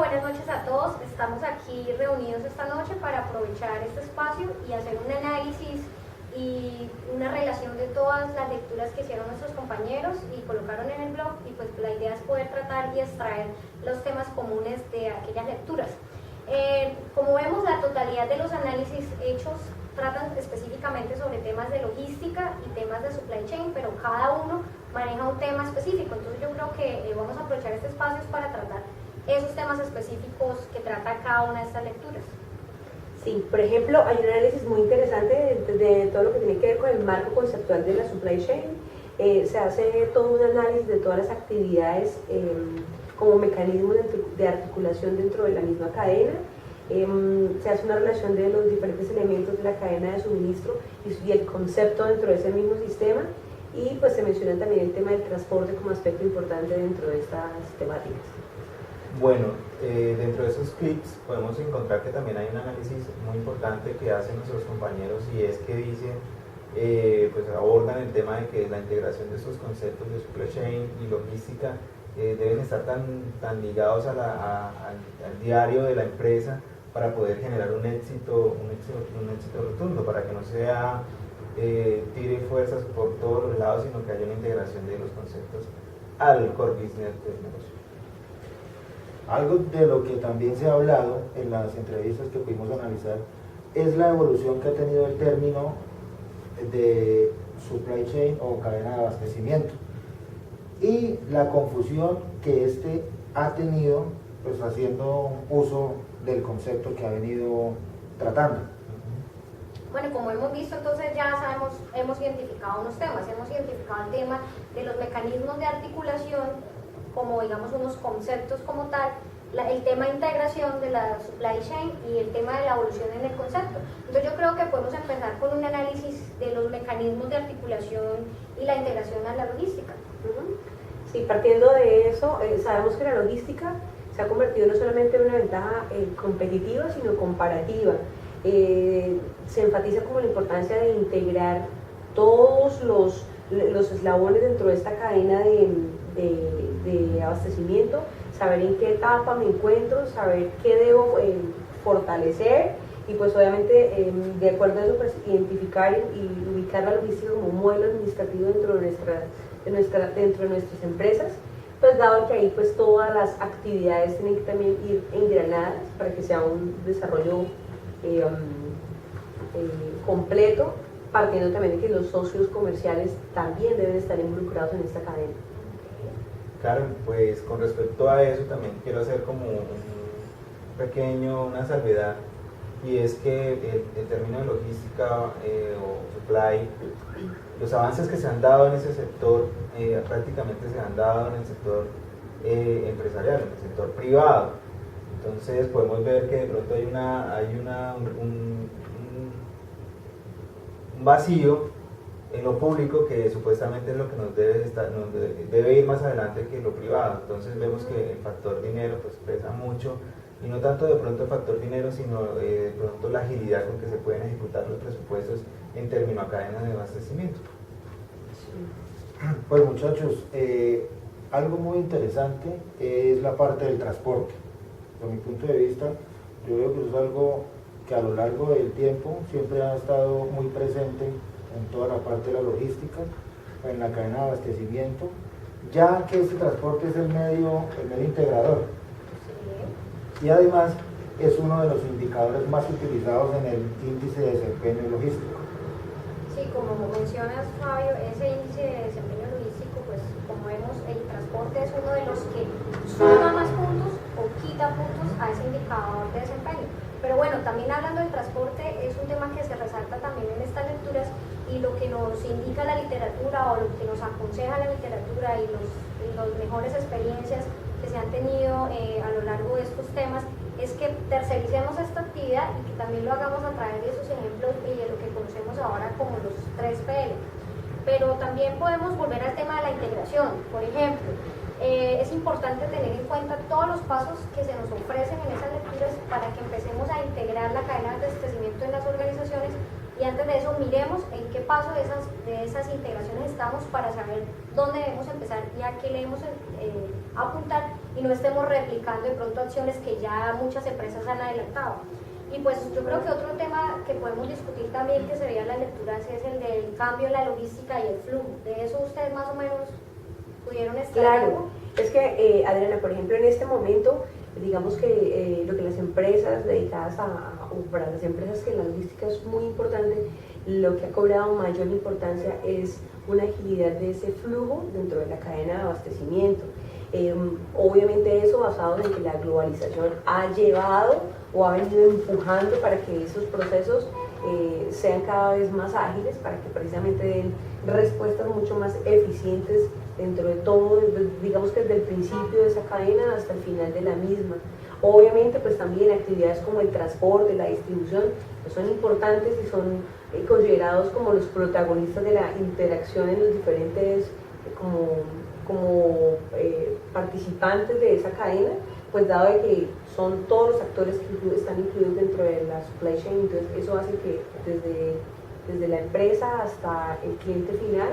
buenas noches a todos. Estamos aquí reunidos esta noche para aprovechar este espacio y hacer un análisis y una relación de todas las lecturas que hicieron nuestros compañeros y colocaron en el blog, y pues la idea es poder tratar y extraer los temas comunes de aquellas lecturas. Como vemos, la totalidad de los análisis hechos tratan específicamente sobre temas de logística y temas de supply chain, pero cada uno maneja un tema específico. Entonces yo creo que vamos a aprovechar este espacio para tratar esos temas específicos que trata cada una de estas lecturas. Sí, por ejemplo, hay un análisis muy interesante de todo lo que tiene que ver con el marco conceptual de la supply chain. Se hace todo un análisis de todas las actividades como mecanismos de articulación dentro de la misma cadena. Se hace una relación de los diferentes elementos de la cadena de suministro y el concepto dentro de ese mismo sistema, y pues se menciona también el tema del transporte como aspecto importante dentro de estas temáticas. Bueno, dentro de esos clips podemos encontrar que también hay un análisis muy importante que hacen nuestros compañeros, y es que dicen, pues abordan el tema de que la integración de estos conceptos de supply chain y logística deben estar tan ligados al diario de la empresa para poder generar un éxito rotundo, para que no sea tire fuerzas por todos los lados, sino que haya una integración de los conceptos al core business del negocio. Algo de lo que también se ha hablado en las entrevistas que pudimos analizar es la evolución que ha tenido el término de supply chain o cadena de abastecimiento y la confusión que este ha tenido, pues haciendo uso del concepto que ha venido tratando. Bueno, como hemos visto, entonces ya sabemos, hemos identificado unos temas, hemos identificado el tema de los mecanismos de articulación como, digamos, unos conceptos como tal, el tema de integración de la supply chain y el tema de la evolución en el concepto. Entonces yo creo que podemos empezar con un análisis de los mecanismos de articulación y la integración a la logística. Sí, partiendo de eso, sabemos que la logística se ha convertido no solamente en una ventaja competitiva, sino comparativa. Se enfatiza como la importancia de integrar todos los eslabones dentro de esta cadena de abastecimiento, saber en qué etapa me encuentro, saber qué debo fortalecer, y pues obviamente de acuerdo a eso pues identificar y ubicar la logística como un modelo administrativo dentro de nuestras empresas, pues dado que ahí pues todas las actividades tienen que también ir engranadas para que sea un desarrollo completo, partiendo también de que los socios comerciales también deben estar involucrados en esta cadena. Claro, pues con respecto a eso también quiero hacer como una salvedad, y es que el término de logística o supply, los avances que se han dado en ese sector prácticamente se han dado en el sector empresarial, en el sector privado. Entonces podemos ver que de pronto hay un vacío en lo público que supuestamente es lo que nos debe ir más adelante que lo privado. Entonces vemos que el factor dinero pues pesa mucho, y no tanto de pronto el factor dinero, sino de pronto la agilidad con que se pueden ejecutar los presupuestos en términos a cadenas de abastecimiento. Pues muchachos, algo muy interesante es la parte del transporte. Desde mi punto de vista, yo veo que es algo que a lo largo del tiempo siempre ha estado muy presente en toda la parte de la logística, en la cadena de abastecimiento, ya que este transporte es el medio integrador. Y además es uno de los indicadores más utilizados en el índice de desempeño logístico. Sí, como mencionas, Fabio, ese índice de desempeño logístico, pues como vemos, el transporte es uno de los que suma más puntos o quita puntos a ese indicador de desempeño. Pero bueno, también hablando del transporte, es un tema que se resalta también en estas lecturas, y lo que nos indica la literatura o lo que nos aconseja la literatura y las mejores experiencias que se han tenido a lo largo de estos temas es que tercericemos esta actividad y que también lo hagamos a través de esos ejemplos y de lo que conocemos ahora como los 3PL. Pero también podemos volver al tema de la integración. Por ejemplo, es importante tener en cuenta todos los pasos que se nos ofrecen en esas lecturas para que empecemos a integrar la cadena de abastecimiento en las organizaciones, y antes de eso miremos en qué paso de esas integraciones estamos para saber dónde debemos empezar y a qué le debemos apuntar y no estemos replicando de pronto acciones que ya muchas empresas han adelantado. Y pues yo creo que otro tema que podemos discutir también que sería las lecturas es el del cambio en la logística y el flujo. De eso ustedes más o menos pudieron estar. Claro, es que Adriana, por ejemplo, en este momento, digamos que lo que las empresas dedicadas o para las empresas que la logística es muy importante, lo que ha cobrado mayor importancia es una agilidad de ese flujo dentro de la cadena de abastecimiento. Obviamente eso basado en que la globalización ha llevado o ha venido empujando para que esos procesos sean cada vez más ágiles, para que precisamente den respuestas mucho más eficientes dentro de todo, digamos que desde el principio de esa cadena hasta el final de la misma. Obviamente pues también actividades como el transporte, la distribución, pues son importantes y son considerados como los protagonistas de la interacción en los diferentes participantes de esa cadena, pues dado de que son todos los actores que están incluidos dentro de la supply chain, entonces eso hace que desde la empresa hasta el cliente final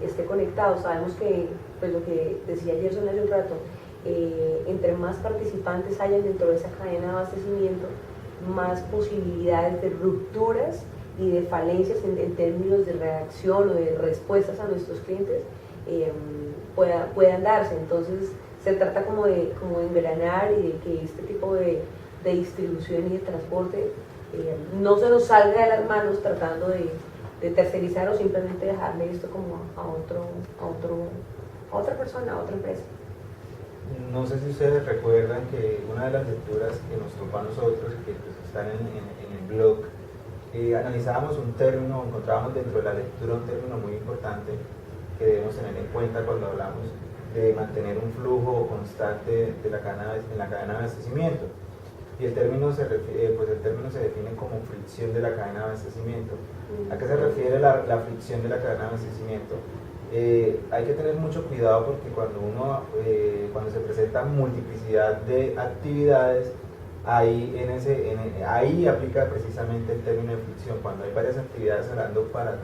esté conectado. Sabemos que, pues lo que decía Gerson hace un rato, entre más participantes hayan dentro de esa cadena de abastecimiento, más posibilidades de rupturas y de falencias en términos de reacción o de respuestas a nuestros clientes puedan darse. Entonces se trata como de engranar y de que este tipo de distribución y de transporte no se nos salga de las manos tratando de tercerizar o simplemente dejarle esto como a otra persona, a otra empresa. No sé si ustedes recuerdan que una de las lecturas que nos tocó a nosotros, que pues están en el blog, analizábamos un término, encontrábamos dentro de la lectura un término muy importante que debemos tener en cuenta cuando hablamos de mantener un flujo constante en la cadena de abastecimiento. Y el término se define como fricción de la cadena de abastecimiento. ¿A qué se refiere la fricción de la cadena de abastecimiento? Hay que tener mucho cuidado porque cuando se presenta multiplicidad de actividades, ahí aplica precisamente el término de fricción. Cuando hay varias actividades hablando para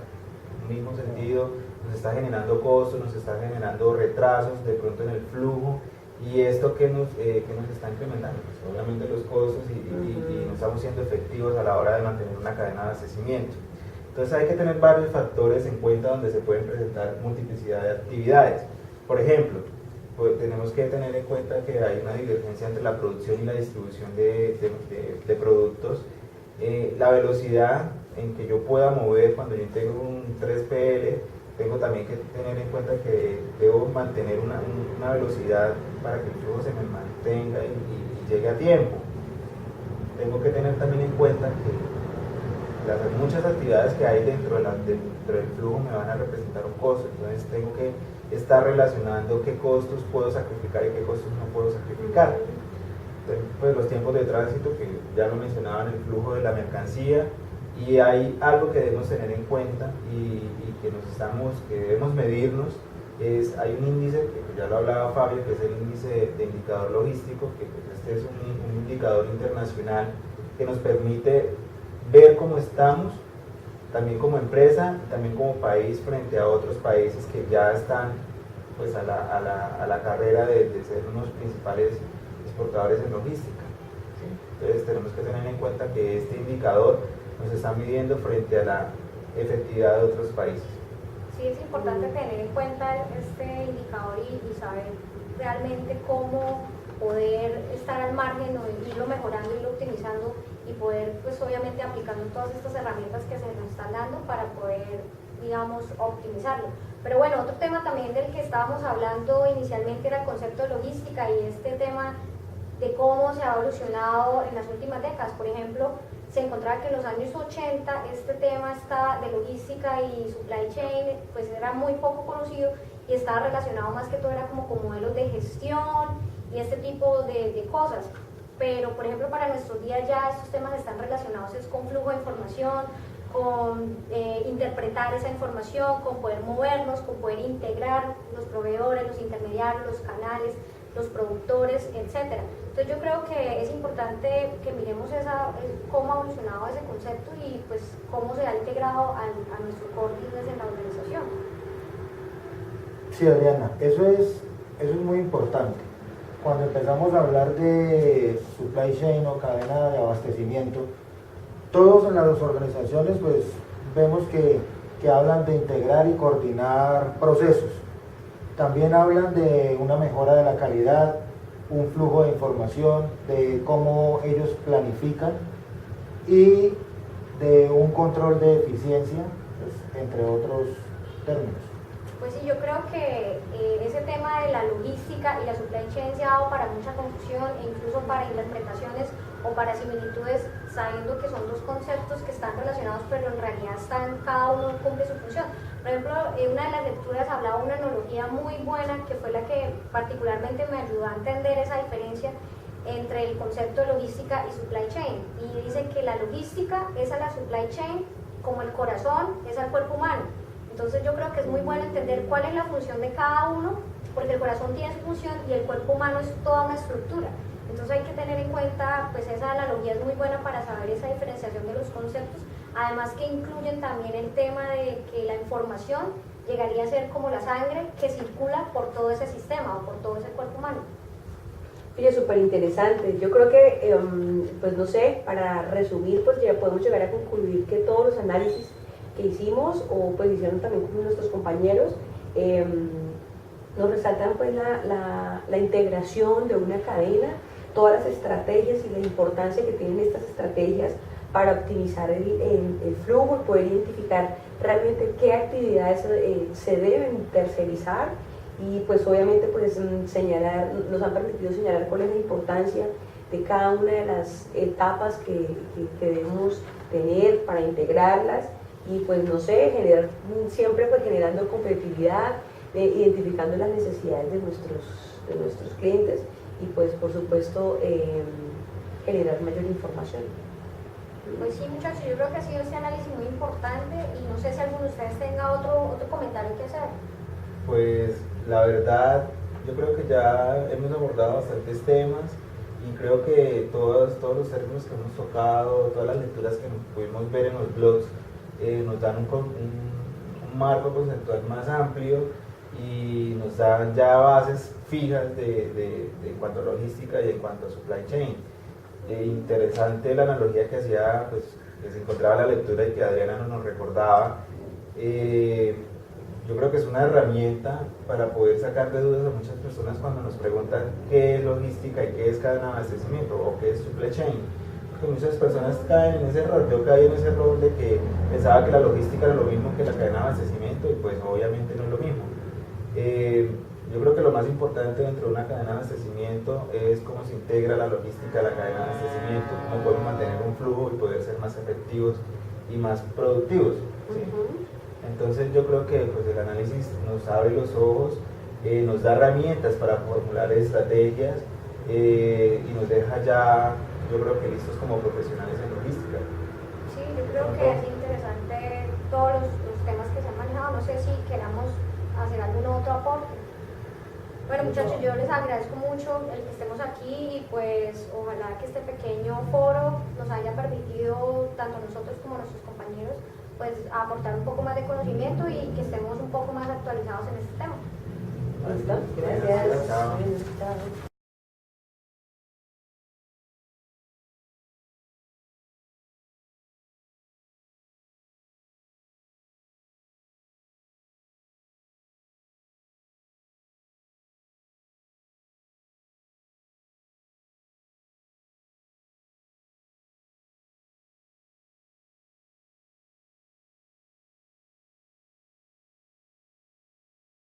un mismo sentido, nos está generando costos, nos está generando retrasos de pronto en el flujo, y esto que nos está incrementando, pues obviamente los costos y no estamos siendo efectivos a la hora de mantener una cadena de abastecimiento. Entonces hay que tener varios factores en cuenta donde se pueden presentar multiplicidad de actividades. Por ejemplo, pues tenemos que tener en cuenta que hay una divergencia entre la producción y la distribución de productos. La velocidad en que yo pueda mover cuando yo integro un 3PL, tengo también que tener en cuenta que debo mantener una velocidad para que el flujo se me mantenga y llegue a tiempo. Tengo que tener también en cuenta que las muchas actividades que hay dentro del flujo me van a representar un costo, entonces tengo que estar relacionando qué costos puedo sacrificar y qué costos no puedo sacrificar. Entonces, pues los tiempos de tránsito, que ya lo mencionaban, el flujo de la mercancía, y hay algo que debemos tener en cuenta y que debemos medirnos. Hay un índice, que ya lo hablaba Fabio, que es el índice de indicador logístico, que pues este es un indicador internacional que nos permite ver cómo estamos, también como empresa, también como país frente a otros países que ya están pues a la carrera de ser unos principales exportadores en logística, ¿sí? Entonces tenemos que tener en cuenta que este indicador nos está midiendo frente a la efectividad de otros países. Sí, es importante tener en cuenta este indicador y saber realmente cómo poder estar al margen o irlo mejorando, irlo optimizando y poder, pues obviamente aplicando todas estas herramientas que se nos están dando para poder, digamos, optimizarlo. Pero bueno, otro tema también del que estábamos hablando inicialmente era el concepto de logística y este tema de cómo se ha evolucionado en las últimas décadas. Por ejemplo, se encontraba que en los años 80 este tema de logística y supply chain pues era muy poco conocido y estaba relacionado más que todo era como con modelos de gestión y este tipo de cosas. Pero por ejemplo para nuestros días ya estos temas están relacionados con flujo de información, con interpretar esa información, con poder movernos, con poder integrar los proveedores, los intermediarios, los canales, los productores, etcétera. Entonces yo creo que es importante que miremos cómo ha evolucionado ese concepto y pues cómo se ha integrado a nuestro core business en la organización. Sí, Adriana, eso es muy importante. Cuando empezamos a hablar de supply chain o cadena de abastecimiento, todos en las organizaciones pues vemos que hablan de integrar y coordinar procesos. También hablan de una mejora de la calidad, un flujo de información, de cómo ellos planifican y de un control de eficiencia, pues, entre otros términos. Pues sí, yo creo que ese tema de la logística y la supply chain se ha dado para mucha confusión e incluso para interpretaciones o para similitudes, sabiendo que son dos conceptos que están relacionados, pero en realidad cada uno cumple su función. Por ejemplo, en una de las lecturas hablaba una analogía muy buena que fue la que particularmente me ayudó a entender esa diferencia entre el concepto de logística y supply chain. Y dice que la logística es a la supply chain como el corazón es al cuerpo humano. Entonces yo creo que es muy bueno entender cuál es la función de cada uno, porque el corazón tiene su función y el cuerpo humano es toda una estructura. Entonces hay que tener en cuenta, pues esa analogía es muy buena para saber esa diferenciación de los conceptos, además que incluyen también el tema de que la información llegaría a ser como la sangre que circula por todo ese sistema o por todo ese cuerpo humano. Oye, súper interesante. Yo creo que, pues no sé, para resumir, pues ya podemos llegar a concluir que todos los análisis que hicimos o pues hicieron también con nuestros compañeros nos resaltan pues la integración de una cadena, todas las estrategias y la importancia que tienen estas estrategias para optimizar el flujo y poder identificar realmente qué actividades se deben tercerizar y pues obviamente pues nos han permitido señalar cuál es la importancia de cada una de las etapas que debemos tener para integrarlas y pues no sé, siempre pues generando competitividad, identificando las necesidades de nuestros clientes y pues por supuesto generar mayor información. Pues sí, muchachos, yo creo que ha sido este análisis muy importante y no sé si alguno de ustedes tenga otro comentario que hacer. Pues la verdad, yo creo que ya hemos abordado bastantes temas y creo que todos los términos que hemos tocado, todas las lecturas que pudimos ver en los blogs, nos dan un marco conceptual más amplio y nos dan ya bases fijas en cuanto a logística y en cuanto a supply chain. Interesante la analogía que hacía, pues que se encontraba en la lectura y que Adriana nos recordaba. Yo creo que es una herramienta para poder sacar de dudas a muchas personas cuando nos preguntan qué es logística y qué es cadena de abastecimiento o qué es supply chain. Porque muchas personas caen en ese error. Yo caí en ese error de que pensaba que la logística era lo mismo que la cadena de abastecimiento y pues obviamente no es lo mismo. Yo creo que lo más importante dentro de una cadena de abastecimiento es cómo se integra la logística a la cadena de abastecimiento, cómo podemos mantener un flujo y poder ser más efectivos y más productivos. ¿Sí? Entonces yo creo que pues, el análisis nos abre los ojos, nos da herramientas para formular estrategias y nos deja ya, yo creo que listos como profesionales en logística. Sí, yo creo que es interesante todos los temas que se han manejado. No sé si queramos hacer algún otro aporte. Bueno, muchachos, yo les agradezco mucho el que estemos aquí y pues ojalá que este pequeño foro nos haya permitido, tanto a nosotros como a nuestros compañeros, pues aportar un poco más de conocimiento y que estemos un poco más actualizados en este tema. ¿Listo? Gracias. Chao. Chao.